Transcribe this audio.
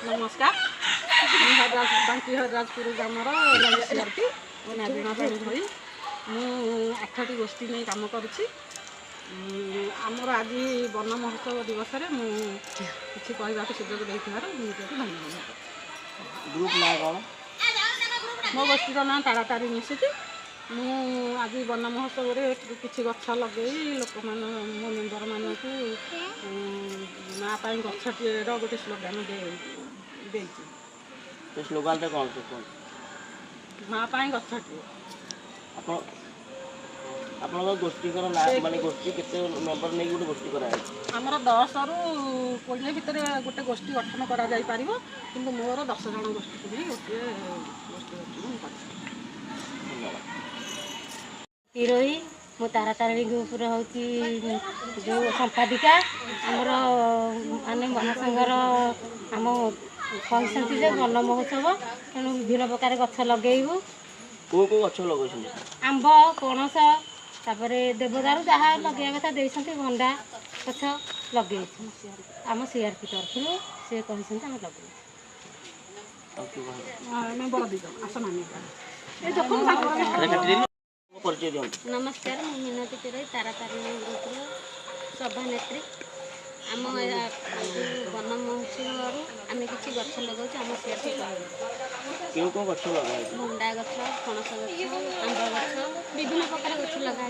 नमस्कार बांकी Harrajpur grammar CRP Narayan भाई मु 8टी गोष्ठी नहीं कम करुँची आमर आज वन महोत्सव दिवस किसी कहवाक सुजोग देथिबार धन्यवाद। ग्रुप ना कौन मो गोष्ठीर ना तारातारी मिशिकी मु आज वन महोत्सव किसी गछ लगे लोक मान मो मेम्बर मानक माँ गछटीर गोटे स्लोगान दे स्लोगान कौन माँ गछटी आप गोष्ठी माने गोष्ठी केते मेंबर नहीं गोटे गोष्ठी करा आमर 10 रु 20 भितर गोटे गोष्ठी गठन करा जाई पारिबो किंतु मोर 10 जन गोष्ठी को भी गोटे गोष्ठी गठन कर हिरोई मो तारातारिणी ग्रुप हूँ जो संपादिका आमर माने महासंघर आम कहते जे वन महोत्सव तेणु विभिन्न प्रकार गछ लगेबू को गछ लगे आंब पणस तापर देवदारू जहाँ लगे कथा देते भंडा गछ लगे आम सीआरपी तरफ से कहते आम लगे नमस्कार मु मिनती तिरई तारातारिणी ग्रुप सभानेत्री आम वन महोत्सव आम किसी गछ लगा आम सीआरपी क्यों गछ लगा भंडा गछ पणस गछ आंब गछ विभिन्न प्रकार गछ लगा।